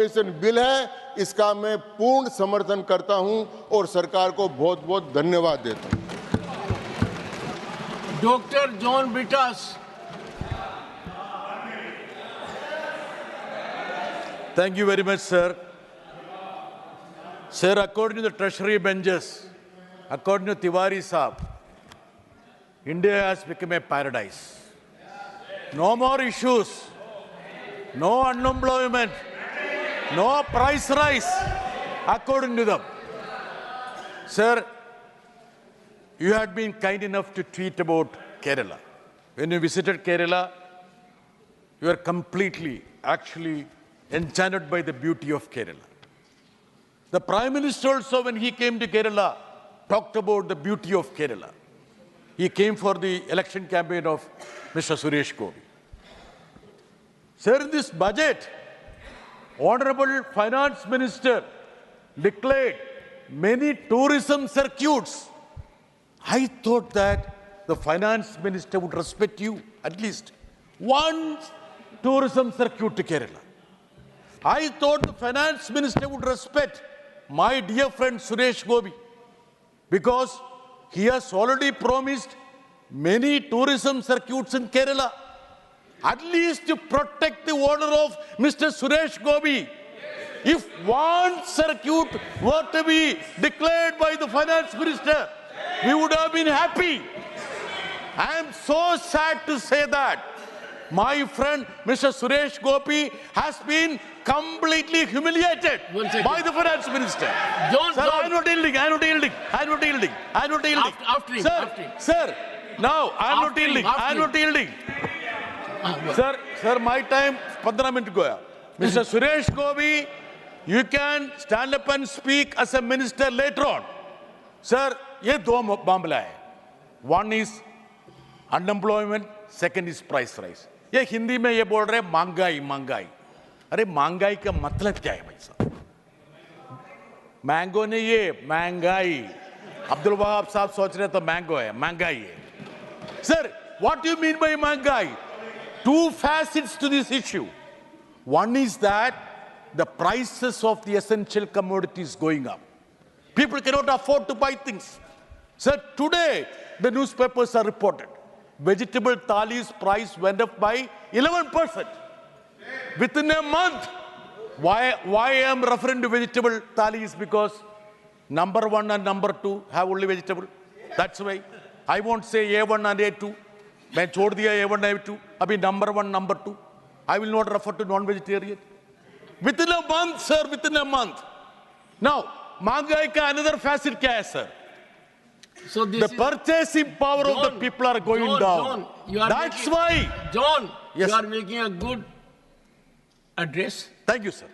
Bill है, इसका मैं पूर्ण समर्थन करता हूं और सरकार को बहुत बहुत धन्यवाद देता हूं। डॉक्टर जॉन बिटास। Thank you very much, sir. Sir, according to the Treasury benches, according to Tiwari Saab, India has become a paradise. No more issues, no unemployment, no price rise, according to them. Sir, you had been kind enough to tweet about Kerala. When you visited Kerala, you were completely, actually, enchanted by the beauty of Kerala. The Prime Minister also, when he came to Kerala, talked about the beauty of Kerala. He came for the election campaign of Mr. Suresh Gopi. Sir, in this budget, Honorable Finance Minister declared many tourism circuits. I thought that the Finance Minister would respect you, at least one tourism circuit to Kerala. I thought the Finance Minister would respect my dear friend Suresh Gopi, because he has already promised many tourism circuits in Kerala, at least to protect the honor of Mr. Suresh Gopi. If one circuit were to be declared by the Finance Minister, we would have been happy. I am so sad to say that my friend Mr. Suresh Gopi has been completely humiliated by the Finance Minister. Sir, I'm not yielding. Sir, now I'm not yielding. Sir, my time 15 minutes goya. Mr. Suresh Gopi, you can stand up and speak as a minister later on. Sir, ये दो मामला है. One is unemployment, second is price rise. ये हिंदी में ये बोल रहे महंगाई. अरे महंगाई का मतलब क्या है भाई साहब? मैंगो नहीं ये महंगाई. अब्दुल वहाब साहब सोच रहे तो मैंगो है, महंगाई है. Sir, what do you mean by महंगाई? Two facets to this issue. One is that the prices of the essential commodities going up. People cannot afford to buy things. Sir, today the newspapers are reported. Vegetable thali's price went up by 11% within a month. Why I am referring to vegetable thali is because number 1 and number 2 have only vegetable. That's why I won't say A1 and A2. मैं छोड़ दिया A1 A2. अभी number 1 number 2. I will not refer to non-vegetarian. Within a month, sir, within a month. Now, महंगाई का another facet क्या है, sir? So this the purchasing power of the people are going down. That's why. John, yes, you are making a good address. Thank you, sir.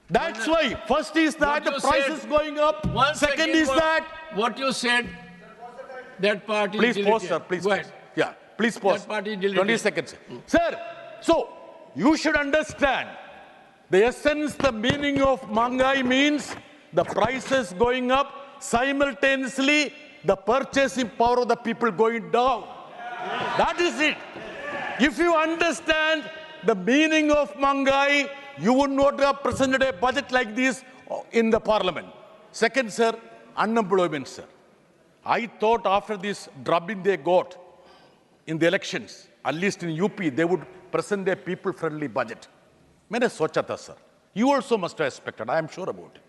That's why. First is that the price is going up. Second is that. What you said, that party. Please pause, sir. Please pause. Yeah, please pause. That party 20 seconds. Sir, so you should understand the essence, the meaning of महंगाई means the prices going up, simultaneously the purchasing power of the people going down. That is it. If you understand the meaning of महंगाई, you would not have presented a budget like this in the parliament. Second, sir, unemployment, sir. I thought after this drubbing they got in the elections, at least in UP, they would present a people-friendly budget. मैंने सोचा था, sir. You also must have expected. I am sure about it.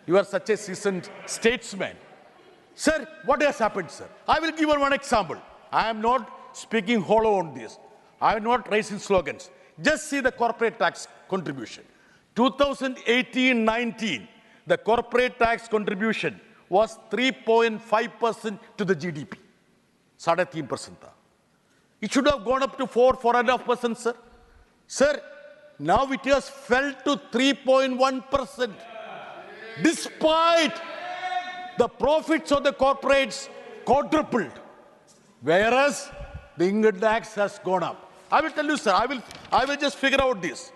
You are such a seasoned statesman. Sir, what has happened, sir? I will give you one example. I am not speaking hollow on this. I am not raising slogans. Just see the corporate tax contribution. 2018-19, the corporate tax contribution was 3.5% to the GDP. 3.5%. It should have gone up to 4.5%, sir. Sir, now it has fell to 3.1%. Despite the profits of the corporates quadrupled, whereas the income tax has gone up. I will tell you, sir, I will just figure out this.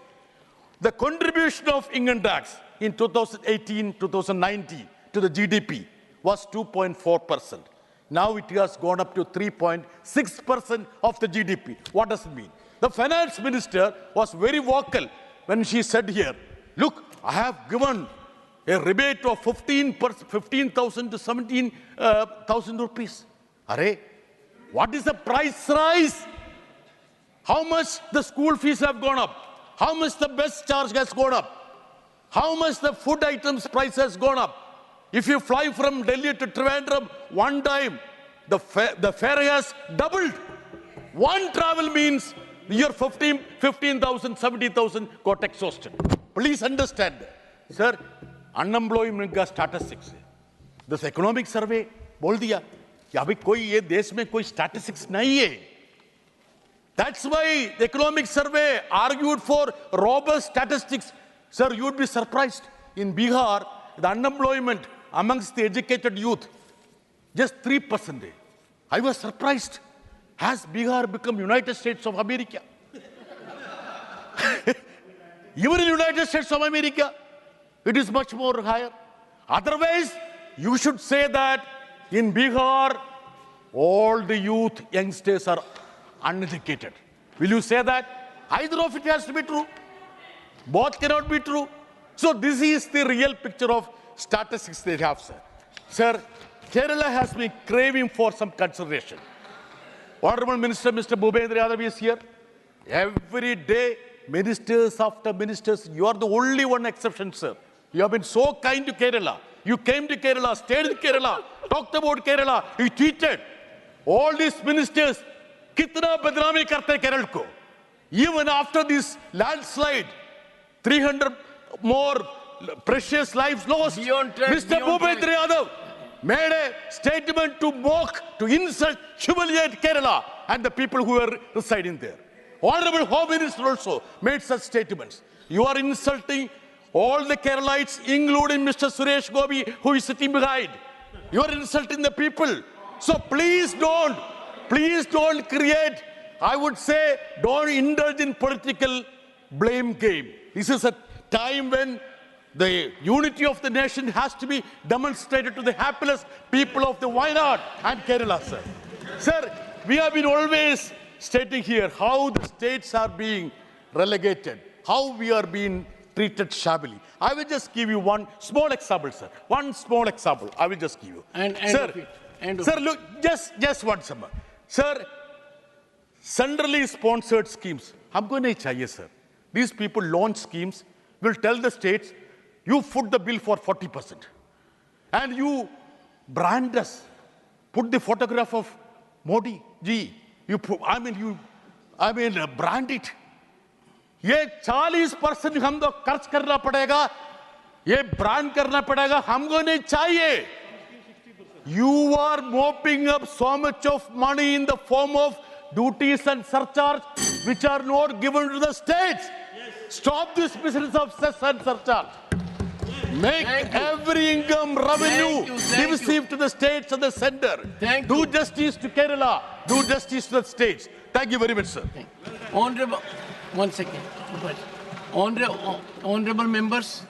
The contribution of income tax in 2018-2019 to the GDP was 2.4%. Now it has gone up to 3.6% of the GDP. What does it mean? The finance minister was very vocal when she said here Look, I have given a rebate of 15,000 to 17,000 rupees. Array, what is the price rise? How much the school fees have gone up? How much the bus charge has gone up? How much the food items price has gone up? If you fly from Delhi to Trivandrum one time, the fare has doubled. One travel means your 15,000, 70,000 got exhausted. Please understand. Sir, unemployment का statistics है. This economic survey बोल दिया कि अभी कोई ये देश में कोई statistics नहीं है. That's why the economic survey argued for robust statistics. Sir, you would be surprised. In Bihar, the unemployment amongst the educated youth, just 3%. I was surprised. Has Bihar become United States of America? Even in United States of America, it is much more higher. Otherwise, you should say that in Bihar, all the youth, youngsters are uneducated. Will you say that? Either of it has to be true. Both cannot be true. So this is the real picture of statistics they have, sir. Sir, Kerala has been craving for some consideration. Honorable Minister, Mr. Bhupendra Yadav is here. Every day, ministers after ministers, you are the only one exception, sir. You have been so kind to Kerala. You came to Kerala, stayed in Kerala, talked about Kerala, you tweeted. All these ministers, kitna badnami karte Kerala ko. Even after this landslide, 300 more precious lives lost. Mr. Bhupendra Yadav made a statement to mock, to insult, humiliate Kerala and the people who were residing there. Honorable Home Minister also made such statements. You are insulting all the Keralites, including Mr. Suresh Gopi, who is sitting behind. You are insulting the people. So please don't create, I would say, don't indulge in political blame game. This is a time when the unity of the nation has to be demonstrated to the hapless people of the Wayanad and Kerala, sir. Sir, we have been always stating here how the states are being relegated, how we are being treated shabbily. I will just give you one small example, sir. One small example. I will just give you. Sir, look, just one summer. Sir, centrally sponsored schemes. हमको नहीं चाहिए, sir. These people launch schemes, will tell the states, you foot the bill for 40%. And you brand us. Put the photograph of Modi ji. Brand it. ये 40% हमको खर्च करना पड़ेगा, ये brand करना पड़ेगा, हमको नहीं चाहिए. You are mopping up so much of money in the form of duties and surcharge which are not given to the states. Stop this business of cess and surcharge. Make every income revenue divisive to the states and the center. Do justice to Kerala. Do justice to the states. Thank you very much, sir. Honorable, one second. Honorable members,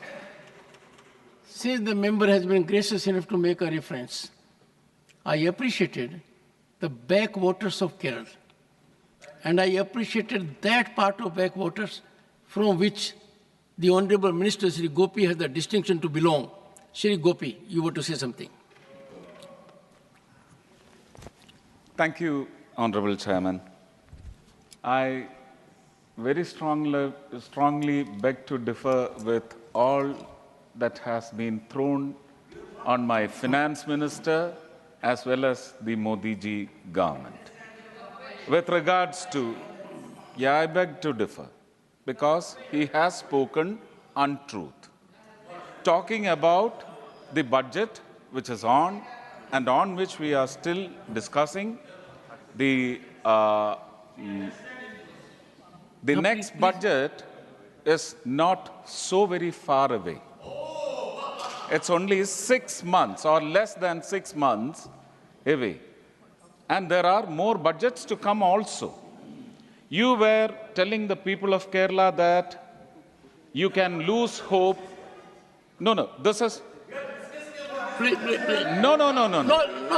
since the member has been gracious enough to make a reference, I appreciated the backwaters of Kerala. And I appreciated that part of backwaters from which the Honorable Minister Shri Gopi has the distinction to belong. Shri Gopi, you were to say something. Thank you, Honorable Chairman. I very strongly beg to differ with all that has been thrown on my finance minister as well as the Modi ji government. With regards to, I beg to differ because he has spoken untruth. Talking about the budget which is on and on which we are still discussing, the next budget is not so very far away. It's only 6 months or less than 6 months away. And there are more budgets to come also. You were telling the people of Kerala that you can lose hope. No, this is... Please. No,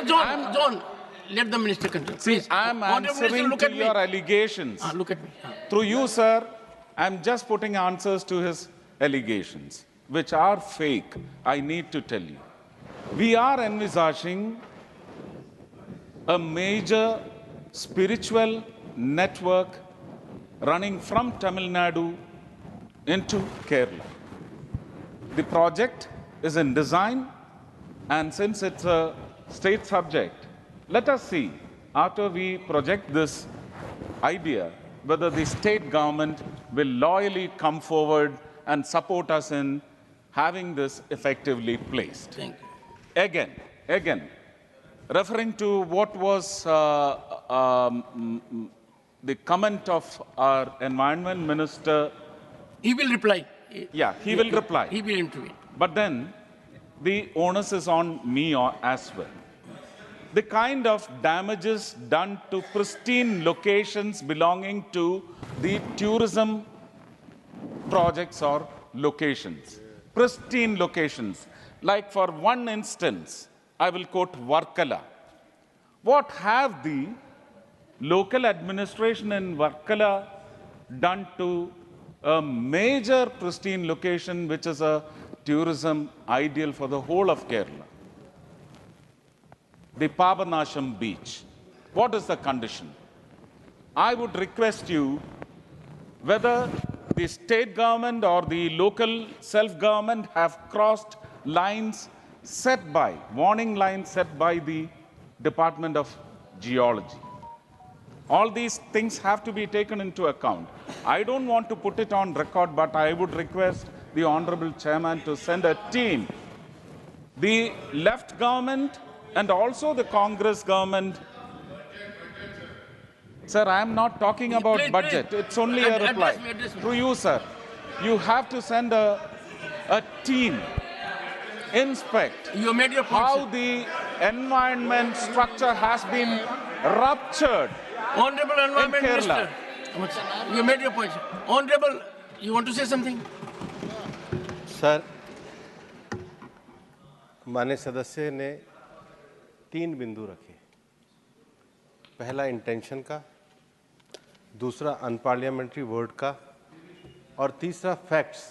John, let the minister continue. See, I'm answering to your allegations. Look at me. Through you, sir, I'm just putting answers to his allegations, which are fake, I need to tell you. We are envisaging a major spiritual network running from Tamil Nadu into Kerala. The project is in design, and since it's a state subject, let us see, after we project this idea, whether the state government will loyally come forward and support us in having this effectively placed. Thank you. Again, referring to what was the comment of our environment minister. He will reply. Yeah, he will reply. He will intervene. But then the onus is on me as well. The kind of damages done to pristine locations belonging to the tourism projects or locations. Pristine locations. Like for one instance, I will quote Varkala. What have the local administration in Varkala done to a major pristine location which is a tourism ideal for the whole of Kerala? The Papanasham beach. What is the condition? I would request you, whether the state government or the local self-government have crossed lines set by, warning lines set by the Department of Geology. All these things have to be taken into account. I don't want to put it on record, but I would request the Honorable Chairman to send a team. The left government and also the Congress government. Sir, I am not talking about budget. It's only a reply. Address me. To you, sir. You have to send a team, inspect You made your point, how sir. the environment structure has been ruptured. Honorable Environment in Kerala. Minister. You made your point, sir. Honorable, you want to say something? Sir, माननीय सदस्य ने 3 बिंदु रखे। पहला intention का, दूसरा unparliamentary word का, और तीसरा फैक्ट्स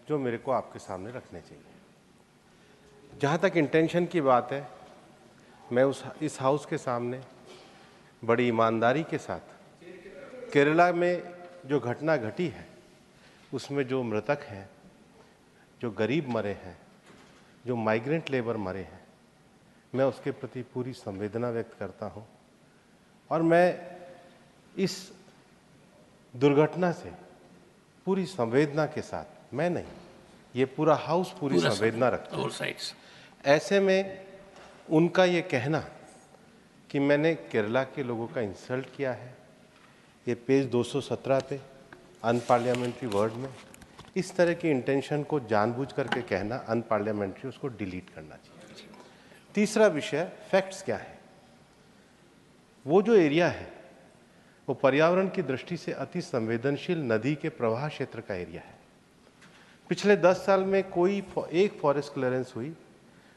जो मेरे को आपके सामने रखने चाहिए। जहाँ तक इंटेंशन की बात है, मैं इस हाउस के सामने बड़ी ईमानदारी के साथ केरला में जो घटना घटी है, उसमें जो मृतक हैं, जो गरीब मरे हैं, जो माइग्रेंट लेबर मरे हैं, मैं उसके प्रति पूरी संवेदना व्यक्त करता हूं। और मैं इस दुर्घटना से पूरी संवेदना के साथ, मैं नहीं, ये पूरा हाउस पूरी संवेदना रखता है। All sides. ऐसे में उनका ये कहना कि मैंने केरला के लोगों का इंसल्ट किया है, ये पेज 217 पे अनपार्लियामेंट्री वर्ड में इस तरह की इंटेंशन को जानबूझ करके कहना अनपार्लियामेंट्री, उसको डिलीट करना चाहिए। तीसरा विषय फैक्ट्स क्या है। वो जो एरिया है वो पर्यावरण की दृष्टि से अति संवेदनशील नदी के प्रवाह क्षेत्र का एरिया है। पिछले 10 साल में कोई एक फॉरेस्ट क्लियरेंस हुई,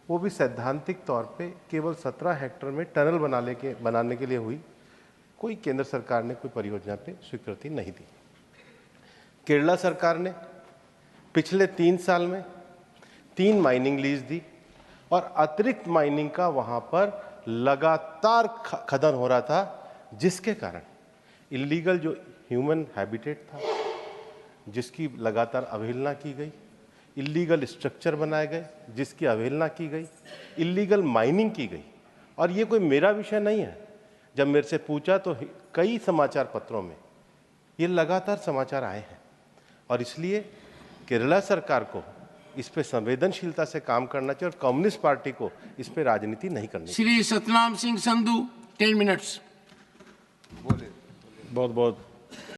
वो भी सैद्धांतिक तौर पे केवल 17 हेक्टेयर में टनल बनाने के लिए हुई। कोई केंद्र सरकार ने कोई परियोजना पे स्वीकृति नहीं दी। केरला सरकार ने पिछले 3 साल में 3 माइनिंग लीज दी और अतिरिक्त माइनिंग का वहाँ पर लगातार खनन हो रहा था, जिसके कारण इलीगल जो ह्यूमन हैबिटेट था, जिसकी लगातार अवहेलना की गई, इलीगल स्ट्रक्चर बनाए गए जिसकी अवहेलना की गई, इलीगल माइनिंग की गई। और ये कोई मेरा विषय नहीं है। जब मेरे से पूछा तो कई समाचार पत्रों में ये लगातार समाचार आए हैं। और इसलिए केरला सरकार को इस पे संवेदनशीलता से काम करना चाहिए और कम्युनिस्ट पार्टी को इस पे राजनीति नहीं करनी चाहिए। श्री सतनाम सिंह संधू, 10 minutes. बहुत बहुत